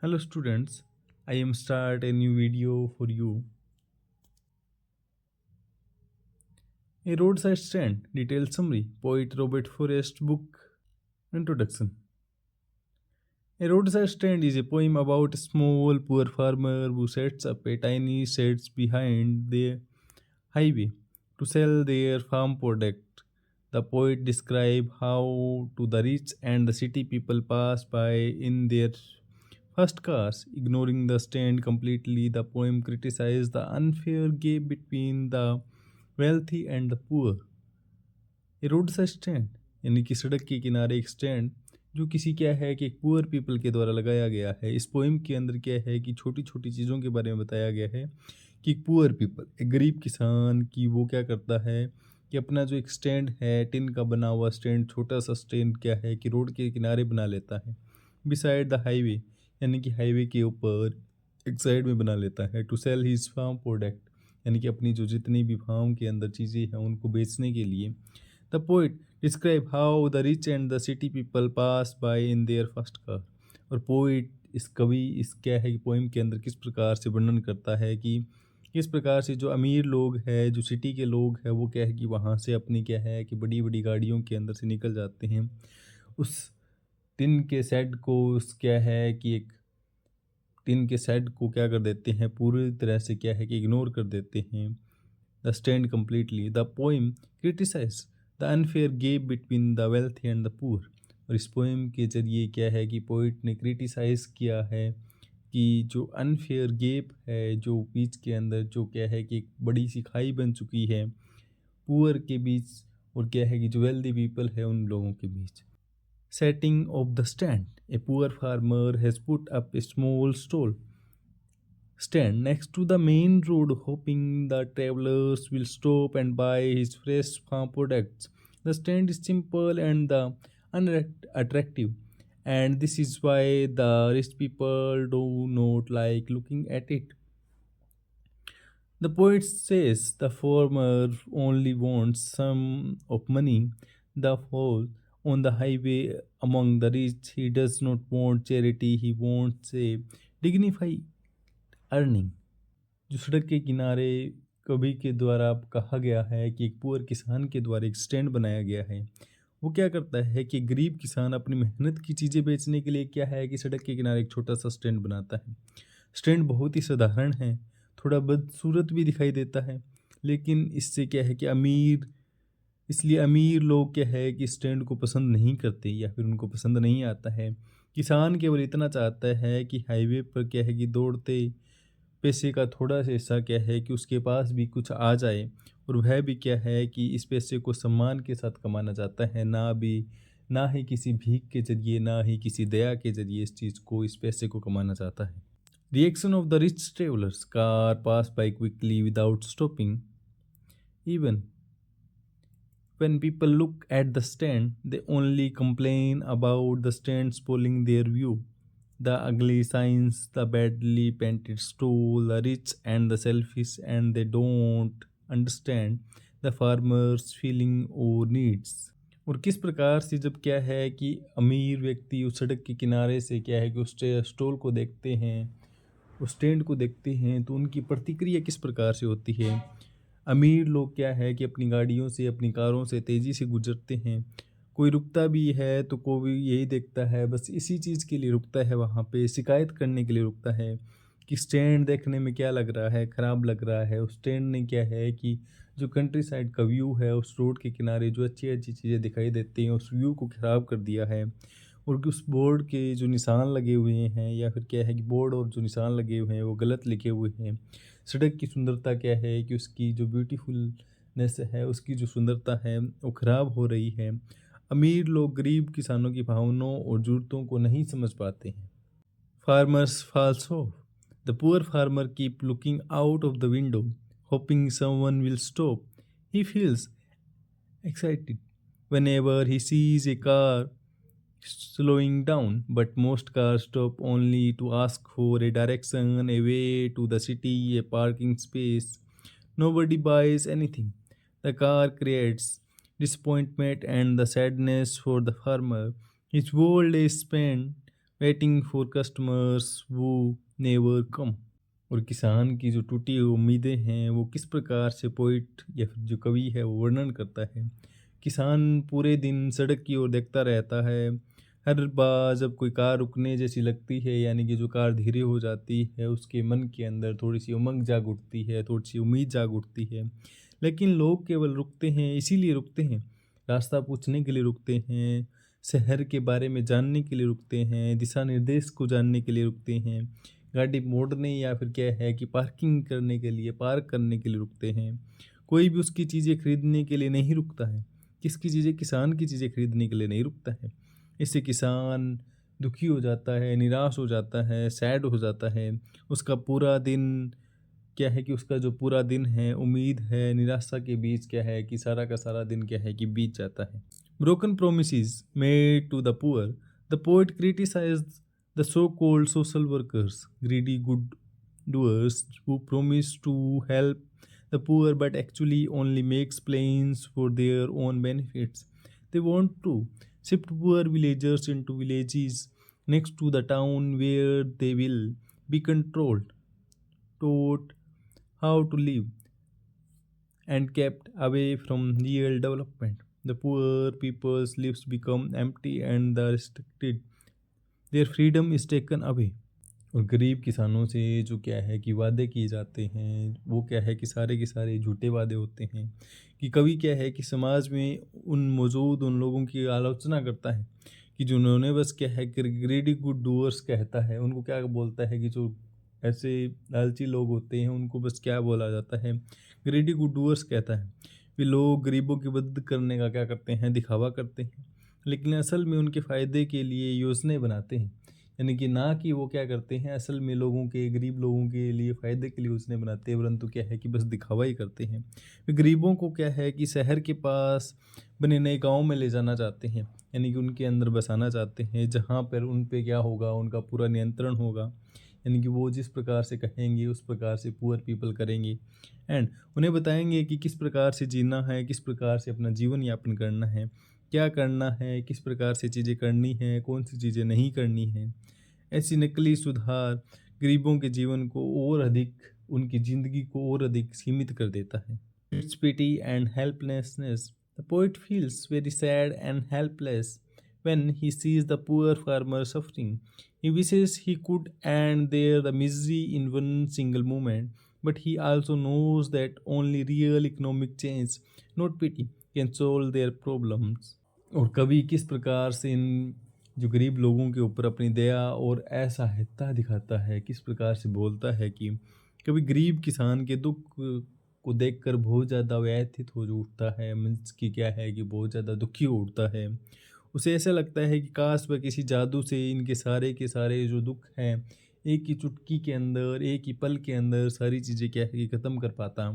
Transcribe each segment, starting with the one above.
Hello students, I am start a new video for you. A roadside stand, detailed summary, poet Robert Forrest book introduction. A roadside stand is a poem about a small poor farmer who sets up a tiny sheds behind the highway to sell their farm product. The poet describes how to the rich and the city people pass by in their first cars, ignoring the stand completely. The poem criticizes the unfair gap between the wealthy and the poor. A road सा stand यानी कि सड़क के किनारे एक stand जो किसी क्या है कि एक पुअर पीपल के द्वारा लगाया गया है। इस पोइम के अंदर क्या है कि छोटी छोटी चीज़ों के बारे में बताया गया है कि एक पुअर पीपल एक गरीब किसान की वो क्या करता है कि अपना जो एक स्टैंड है टिन का बना हुआ स्टैंड छोटा सा स्टैंड क्या है कि रोड के किनारे बना लेता है बिसाइड द हाईवे यानी कि हाईवे के ऊपर एक साइड में बना लेता है to sell his farm product यानी कि अपनी जो जितनी भी फार्म के अंदर चीज़ें हैं उनको बेचने के लिए। The poet describe how the rich and the city people pass by in their first car. और पोइट इस कवि इस क्या है कि पोइम के अंदर किस प्रकार से वर्णन करता है कि किस प्रकार से जो अमीर लोग हैं जो सिटी के लोग हैं वो क्या है कि वहाँ से अपनी क्या है कि बड़ी बड़ी गाड़ियों के अंदर से निकल जाते हैं उस टिन के सेट को उस क्या है कि एक टिन के सेट को क्या कर देते हैं पूरी तरह से क्या है कि इग्नोर कर देते हैं the stand completely. The poem criticize the unfair gap between the wealth and the poor. और इस पोइम के जरिए क्या है कि पोइट ने क्रिटिसाइज किया है कि जो अनफेयर गैप है जो बीच के अंदर जो क्या है कि एक बड़ी सी खाई बन चुकी है पुअर के बीच और क्या है कि जो वेल्दी पीपल है उन लोगों के बीच। Setting of the stand. A poor farmer has put up a small stall stand next to the main road, hoping the travelers will stop and buy his fresh farm products. The stand is simple and the unattractive, and this is why the rich people do not like looking at it. The poet says the farmer only wants some of money, the whole on the highway among the rich. He does not want charity, he wants a dignified earning. जो सड़क के किनारे कवि के द्वारा कहा गया है कि एक पुअर किसान के द्वारा एक स्टैंड बनाया गया है वो क्या करता है कि गरीब किसान अपनी मेहनत की चीज़ें बेचने के लिए क्या है कि सड़क के किनारे एक छोटा सा स्टैंड बनाता है। स्टैंड बहुत ही साधारण है, थोड़ा बदसूरत भी दिखाई देता है, लेकिन इससे क्या है कि इसलिए अमीर लोग क्या है कि स्टैंड को पसंद नहीं करते या फिर उनको पसंद नहीं आता है। किसान केवल इतना चाहता है कि हाईवे पर क्या है कि दौड़ते पैसे का थोड़ा सा हिस्सा क्या है कि उसके पास भी कुछ आ जाए और वह भी क्या है कि इस पैसे को सम्मान के साथ कमाना चाहता है, ना ही किसी भीख के ज़रिए, ना ही किसी दया के ज़रिए इस पैसे को कमाना चाहता है। Reaction of the rich travelers. Car passed by quickly without stopping. Even when people look at the stand, they only complain about the stand spoiling their view. The ugly signs, the badly painted stall, the rich and the selfish, and they don't understand the farmer's feeling or needs. और किस प्रकार से जब क्या है कि अमीर व्यक्ति उस सड़क के किनारे से क्या है कि उस स्टॉल को देखते हैं उस ट्रेंड को देखते हैं तो उनकी प्रतिक्रिया किस प्रकार से होती है। अमीर लोग क्या है कि अपनी गाड़ियों से अपनी कारों से तेज़ी से गुजरते हैं, कोई रुकता भी है तो कोई यही देखता है बस इसी चीज़ के लिए रुकता है, वहाँ पे शिकायत करने के लिए रुकता है कि स्टैंड देखने में क्या लग रहा है, ख़राब लग रहा है। उस स्टैंड ने क्या है कि जो कंट्री साइड का व्यू है उस रोड के किनारे जो अच्छी अच्छी चीज़ें दिखाई देती हैं उस व्यू को ख़राब कर दिया है। और उस बोर्ड के जो निशान लगे हुए हैं या फिर क्या है कि बोर्ड और जो निशान लगे हुए हैं वो गलत लिखे हुए हैं। सड़क की सुंदरता क्या है कि उसकी जो ब्यूटीफुलनेस है उसकी जो सुंदरता है वो ख़राब हो रही है। अमीर लोग गरीब किसानों की भावनाओं और ज़रूरतों को नहीं समझ पाते हैं। Farmers falls off. The poor farmer keep looking out of the window, hoping someone will stop. He feels excited whenever he sees a car slowing down, but most cars stop only to ask for a direction, a way to the city, a parking space. Nobody buys anything. The car creates disappointment and the sadness for the farmer. His whole day spent waiting for customers वो never come. और किसान की जो टूटी हुई उम्मीदें हैं वो किस प्रकार से पोइट या फिर जो कवि है वो वर्णन करता है। किसान पूरे दिन सड़क की ओर देखता रहता है। हर बार जब कोई कार रुकने जैसी लगती है, यानी कि जो कार धीरे हो जाती है, उसके मन के अंदर थोड़ी सी उमंग जाग उठती है, थोड़ी सी उम्मीद जाग उठती है। लेकिन लोग केवल रुकते हैं, इसीलिए रुकते हैं, रास्ता पूछने के लिए रुकते हैं, शहर के बारे में जानने के लिए रुकते हैं, दिशा निर्देश को जानने के लिए रुकते हैं, गाड़ी मोड़ने या फिर क्या है कि पार्किंग करने के लिए, पार्क करने के लिए रुकते हैं। कोई भी उसकी चीज़ें खरीदने के लिए नहीं रुकता है। किसकी चीज़ें? किसान की चीज़ें खरीदने के लिए नहीं रुकता है। इससे किसान दुखी हो जाता है, निराश हो जाता है, सैड हो जाता है। उसका पूरा दिन क्या है कि उसका जो पूरा दिन है, उम्मीद है, निराशा के बीच क्या है कि सारा का सारा दिन क्या है कि बीत जाता है। Broken promises made to the poor. The poet criticized the so-called social workers, greedy good doers who promise to help the poor but actually only makes plans for their own benefits. They want to shift poor villagers into villages next to the town where they will be controlled, taught how to live, and kept away from real development. The poor people's lives become empty and the restricted. Their freedom is taken away. और गरीब किसानों से जो क्या है कि वादे किए जाते हैं, वो क्या है कि सारे के सारे झूठे वादे होते हैं। कि कवि क्या है कि समाज में उन लोगों की आलोचना करता है कि जिन्होंने बस क्या है कि ग्रेडी गुड डूअर्स कहता है, उनको क्या बोलता है कि जो ऐसे लालची लोग होते हैं उनको बस क्या बोला जाता है, ग्रेडी गुड डूअर्स कहता है। वे लोग गरीबों की मदद करने का क्या करते हैं, दिखावा करते हैं, लेकिन असल में उनके फ़ायदे के लिए योजनाएं बनाते हैं। यानी कि ना कि वो क्या करते हैं असल में लोगों के, गरीब लोगों के लिए फ़ायदे के लिए योजनाएं बनाते हैं, परंतु क्या है कि बस दिखावा ही करते हैं। वे गरीबों को क्या है कि शहर के पास बने नए गाँव में ले जाना चाहते हैं, यानी कि उनके अंदर बसाना चाहते हैं, जहाँ पर उन पे क्या होगा, उनका पूरा नियंत्रण होगा। यानी कि वो जिस प्रकार से कहेंगे उस प्रकार से पुअर पीपल करेंगे, एंड उन्हें बताएंगे कि किस प्रकार से जीना है, किस प्रकार से अपना जीवन यापन करना है, क्या करना है, किस प्रकार से चीज़ें करनी है, कौन सी चीज़ें नहीं करनी है। ऐसी नकली सुधार गरीबों के जीवन को और अधिक, उनकी ज़िंदगी को और अधिक सीमित कर देता है। It's pity and helplessness. The poet feels very sad and helpless when he sees the poor farmer suffering. He wishes he could end their misery in one single moment, but he also knows that only real economic change, not pity, can solve their problems. और कवि किस प्रकार से इन जो गरीब लोगों के ऊपर अपनी दया और असहायता दिखाता है, किस प्रकार से बोलता है कि कभी गरीब किसान के दुख को देखकर बहुत ज़्यादा व्यथित हो जो उठता है, मीन्स कि क्या है कि बहुत ज़्यादा दुखी हो उठता है। उसे ऐसा लगता है कि काश वह किसी जादू से इनके सारे के सारे जो दुख हैं, एक ही चुटकी के अंदर, एक ही पल के अंदर सारी चीज़ें क्या है कि ख़त्म कर पाता।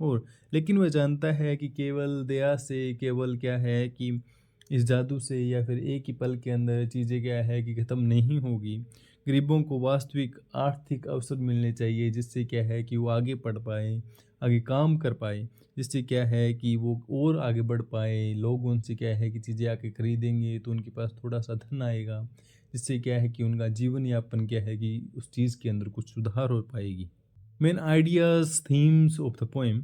और लेकिन वह जानता है कि केवल दया से, केवल क्या है कि इस जादू से या फिर एक ही पल के अंदर चीज़ें क्या है कि ख़त्म नहीं होगी। गरीबों को वास्तविक आर्थिक अवसर मिलने चाहिए, जिससे क्या है कि वो आगे बढ़ पाएँ, आगे काम कर पाएँ, जिससे क्या है कि वो और आगे बढ़ पाएँ। लोग उनसे क्या है कि चीज़ें आके खरीदेंगे तो उनके पास थोड़ा-सा धन आएगा, जिससे क्या है कि उनका जीवन यापन क्या है कि उस चीज़ के अंदर कुछ सुधार हो पाएगी। Main ideas, themes of the poem.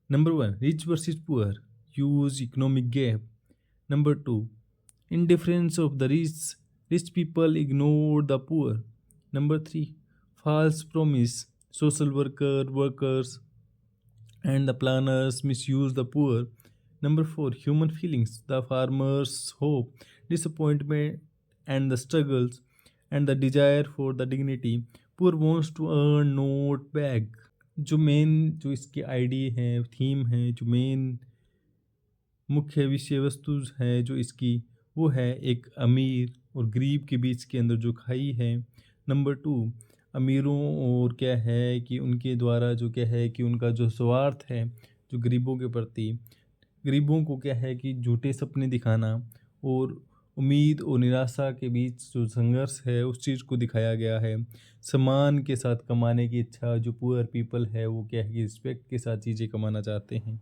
Number 1, rich versus poor, huge economic gap. Number 2, indifference of the rich. Rich people ignore the poor. Number 3, false promise. Social workers and the planners misuse the poor. Number 4, human feelings. The farmers' hope, disappointment, and the struggles, and the desire for the dignity. Poor wants to earn, not beg. जो main जो इसकी ID है, theme है, जो main मुख्य विषय वस्तु है जो इसकी, वो है एक अमीर और गरीब के बीच के अंदर जो खाई है। नंबर 2, अमीरों और क्या है कि उनके द्वारा जो क्या है कि उनका जो स्वार्थ है जो गरीबों के प्रति, गरीबों को क्या है कि झूठे सपने दिखाना और उम्मीद और निराशा के बीच जो संघर्ष है उस चीज़ को दिखाया गया है। सम्मान के साथ कमाने की इच्छा जो पुअर पीपल है वो क्या है कि रिस्पेक्ट के साथ चीज़ें कमाना चाहते हैं।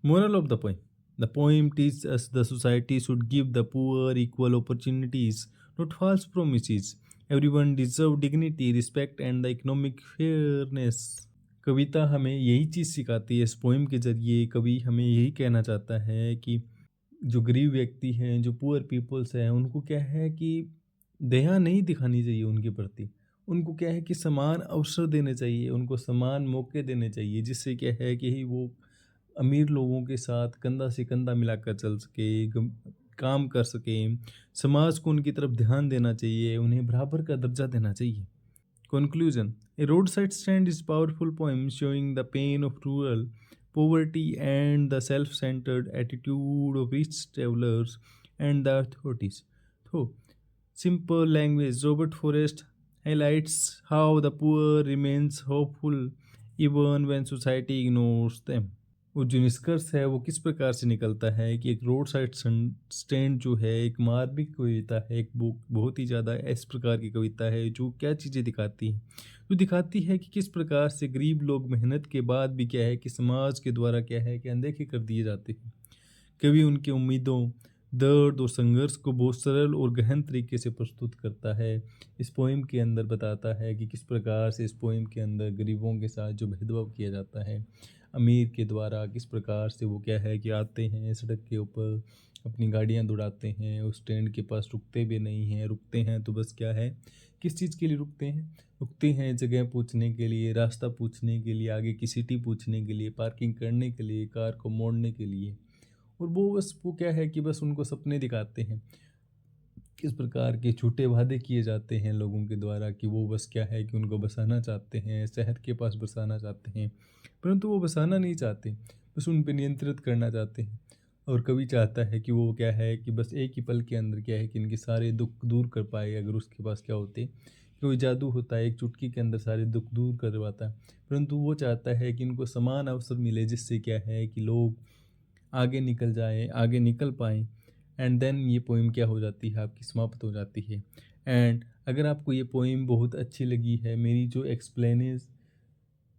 Moral of the poem. The poem teaches us the society should give the poor equal opportunities, not false promises. Everyone deserve dignity, respect and the economic fairness. Kavita हमें यही चीज़ सिखाती है। इस पोइम के जरिए कवि हमें यही कहना चाहता है कि जो गरीब व्यक्ति हैं, जो पुअर पीपल्स हैं, उनको क्या है कि दया नहीं दिखानी चाहिए उनके प्रति। उनको क्या है कि समान अवसर देने चाहिए, उनको समान मौके देने चाहिए, जिससे क्या है कि वो अमीर लोगों के साथ कंधा से कंधा मिलाकर चल सके, काम कर सकें। समाज को उनकी तरफ ध्यान देना चाहिए, उन्हें बराबर का दर्जा देना चाहिए। Conclusion: A roadside stand is a powerful poem showing the pain of rural poverty and the self-centered attitude of rich travelers and the authorities. So, simple language, Robert Forrest highlights how the poor remains hopeful even when society ignores them. वो जो निष्कर्ष है वो किस प्रकार से निकलता है कि एक रोड साइड स्टैंड जो है एक मार्मिक कविता है, एक बुक बहुत ही ज़्यादा इस प्रकार की कविता है जो क्या चीज़ें दिखाती है, जो दिखाती है कि किस प्रकार से गरीब लोग मेहनत के बाद भी क्या है कि समाज के द्वारा क्या है कि अनदेखे कर दिए जाते हैं। कवि उनकी उम्मीदों, दर्द और संघर्ष को बहुत सरल और गहन तरीके से प्रस्तुत करता है। इस पोइम के अंदर बताता है कि किस प्रकार से इस पोइम के अंदर गरीबों के साथ जो भेदभाव किया जाता है, अमीर के द्वारा किस प्रकार से वो क्या है कि आते हैं सड़क के ऊपर, अपनी गाड़ियाँ दौड़ाते हैं, उस स्टैंड के पास रुकते भी नहीं हैं, रुकते हैं तो बस क्या है, किस चीज़ के लिए रुकते हैं? रुकते हैं जगह पूछने के लिए, रास्ता पूछने के लिए, आगे की सिटी पूछने के लिए, पार्किंग करने के लिए, कार को मोड़ने के लिए। और वो बस वो क्या है कि बस उनको सपने दिखाते हैं। किस प्रकार के झूठे वादे किए जाते हैं लोगों के द्वारा कि वो बस क्या है कि उनको बसाना चाहते हैं, शहर के पास बसाना चाहते हैं, परंतु वो बसाना नहीं चाहते, बस उन पे नियंत्रित करना चाहते हैं। और कवि चाहता है कि वो क्या है कि बस एक ही पल के अंदर क्या है कि इनके सारे दुख दूर कर पाए, अगर उसके पास क्या होते कि कोई जादू होता है, एक चुटकी के अंदर सारे दुख दूर करवाता है। परंतु वो चाहता है कि इनको समान अवसर मिले, जिससे क्या है कि लोग आगे निकल जाएँ, आगे निकल पाएँ। एंड देन ये पोएम क्या हो जाती है, आपकी समाप्त हो जाती है। एंड अगर आपको ये पोएम बहुत अच्छी लगी है, मेरी जो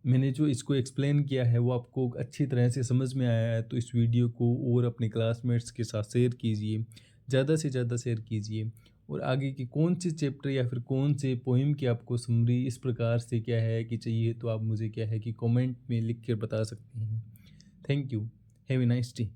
मैंने जो इसको एक्सप्लेन किया है वो आपको अच्छी तरह से समझ में आया है, तो इस वीडियो को और अपने क्लासमेट्स के साथ शेयर कीजिए, ज़्यादा से ज़्यादा शेयर कीजिए। और आगे की कौन से चैप्टर या फिर कौन से पोएम की आपको समरी इस प्रकार से क्या है कि चाहिए, तो आप मुझे क्या है कि कमेंट में लिख कर बता सकते हैं। Thank you. Have a nice day.